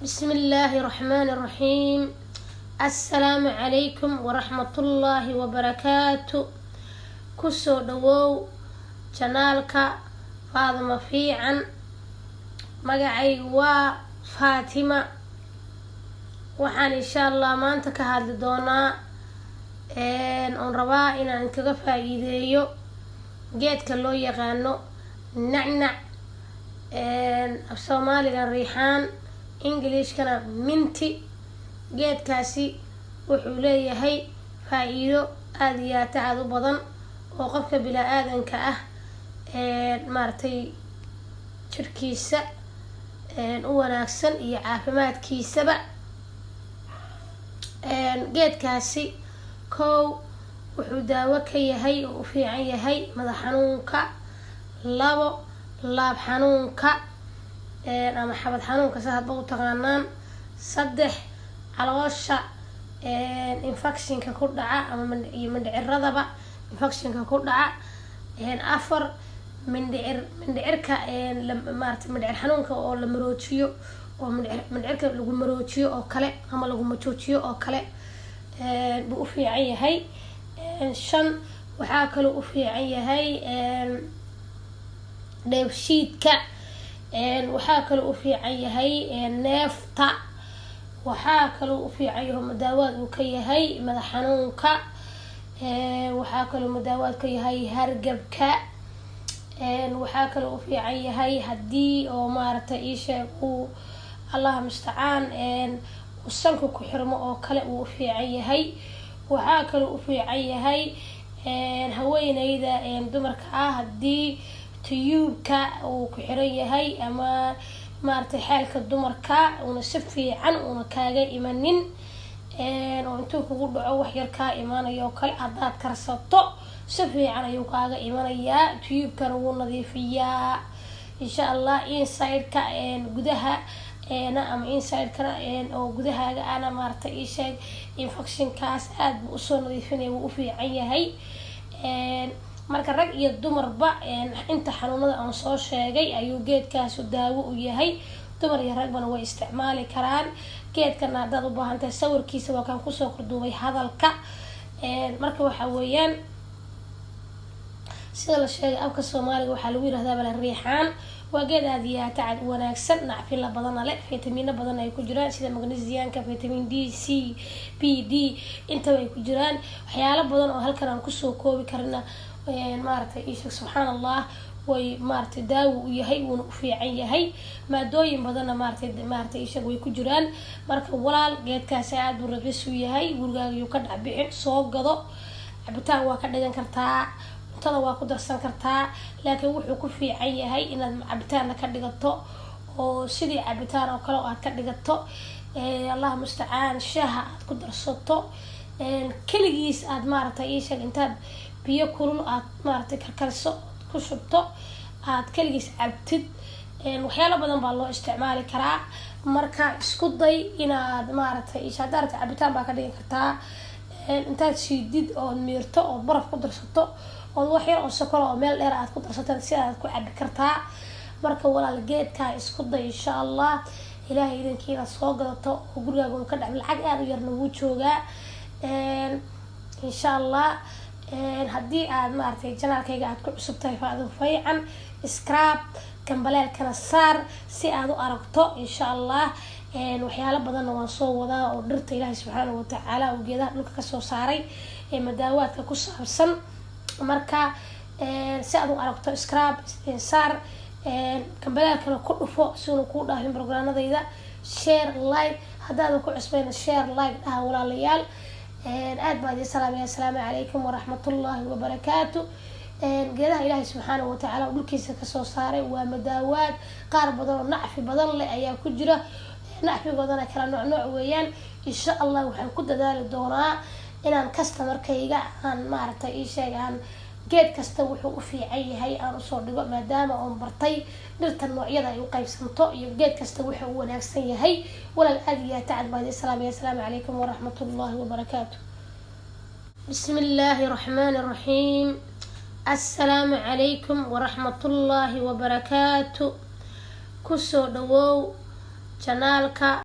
بسم الله الرحمن الرحيم. السلام عليكم ورحمة الله وبركاته. كسو دوو جنالك فاطمة فيعن مقعي وفاتمة وحان إن شاء الله ما أنت كهاد دونا أن ربا إن أنك فايديو جيت كلو يغانو نعنع الصومالي الريحان إنجليش كان منتي جيت كاسي وحولي هي فايدو آديا تعادو بدن وقفك بلا آذن كأه مارتي تركيسة وناكسن إيا عافمات كيسبع جيت كاسي كو وحداوك يهي وفي عن يهي مدى حنونك لابو لاب حنونك أما حبد حنونك سهد بو تغانان صدح على وشا انفكشن ككردعة أما من دعير رضبة انفكشن ككردعة أفر من دعيرك من دعير حنونك أو لمروتشيو ومن دعيرك لغو مروتشيو أو كلا أما لغو متوتشيو أو كلا بوفي عن يهي شن وحاكلو وفي عن يهي ديفشيدك وحاكلو وفي عن يهي نافطة وحاكلو وفي عيهم مداوات وكيهي مدى حنونك وحاكلو مداوات كيهي هرقبك وحاكلو وفي عن يهي هدي أو مارتا إيشا الله مستعان وصلكو كحرمو أو كلا وفي عن يهي وحاكلو وفي عن يهي هوينيدا دمرك هدي تيوبك وكحرن يهي أما مارتي حالك الدمركا ونسفي عن ونكاغا إيمانين وانتو كقول دعو وحيركا إيمانا يوكال عداد كرسطو سفي عن يوكاغا إيمانا يا تيوبكا نقول نظيفيا إن شاء الله إنسايدكا قدها نعم إنسايدكا أو قدها أنا مارتي إيشاك إنفكشن كاس آد بأسو نظيفيني ووفي عن يهي marka rag iyo dumarba inta xanuunada aan soo sheegay ayuu geedkaas daawo u yahay dumar iyo ragba way isticmaali karaan geedkan hadad u baahan tahay sawirkiisa waa kan ku soo qorduubay hadalka marka waxa weeyaan sida la sheegay afka Soomaaliga waxa lagu yiraahdaa bal riixaan waa geed aad iyo aad wanaagsan nacfi la badan leh fiitamiino badan ay ku jiraan sida magnesiumka vitamin D C B D inta way ku jiraan waxyaalo badan oo halkan aan ku soo koobi karna مارتي إيش سبحان الله ومارتي داو يهي ونوفي عن يهي ما دوين بدنا مارتي إيش ويكجران مركب ولا جد كاسعد ورقص ويهي ورجال يقدر بعين صوب قضاء عبتاه واقد جن كرتا تلا واقد رسم كرتا لكن وحكوا في عن يهي إن عبتانا كدقطو وسيدي عبتانا وكلو كدقطو الله مستعان شها قدر صوتو كل جيس أد مارتي إيش إنتاد biyo kulul aad maartay karkarso ku shubto aad kaligiis cabtid waxyaalo badan baa loo isticmaali karaa marka isku day inaad maartay ishadaarta cabitaan baa ka dhigin kartaa intaad shiidid oo miirto oo baraf ku darsato oo wax yar oo sokor oo meel dheer aad ku darsato si aad ku cabi kartaa marka walaal geedka isku day insha Allah ilaahay idinkiina soo gadato oo gurigaaga ka dhac lacag aad u yarna wuu joogaa insha Allah haddii aad maartay janaalkayga aad ku cusubtahay faado fiican scrap kambalaalkana saar si aad u aragto insha Allah waxyaalo badan waan soo wadaa oo dhirta Ilaahay subhanahu wa ta'ala oo geedaha dhulka ka soo saaray madaawaadka ku saabsan marka si aad u aragto scrap saar kambalaalkana ku dhufo si uu ku dhaafin programadayda share like haddaad ku cusbayna share like dhaha walaalayaal aad baa idin salaamaya assalaamu calaykum waraxmatullaahi wabarakaatu geedaha Ilaahay subxaanahu wa ta'ala dhulkiisa ka soo saaray waa madaawaad qaar badan oo nacfi badan leh ayaa ku jira nacfigoodana kala nooc weeyaan insha Allah waxaan ku dadaali doonaa inaan customerkayga aan maartay ii sheegaan geed kasta wuxuu u fiican yahay aan u soo dhigo maadaama aan bartay dhirta noocyada ay u qaybsanto iyo geed kasta wuxuu u wanaagsan yahay walaal aad iyo aad baa idin salaamaya assalaamu calaykum waraxmatullaahi wabarakaatu bismillaahi raxmaani raxiim assalaamu calaykum waraxmatullaahi wabarakaatu kusoo dhawow janaalka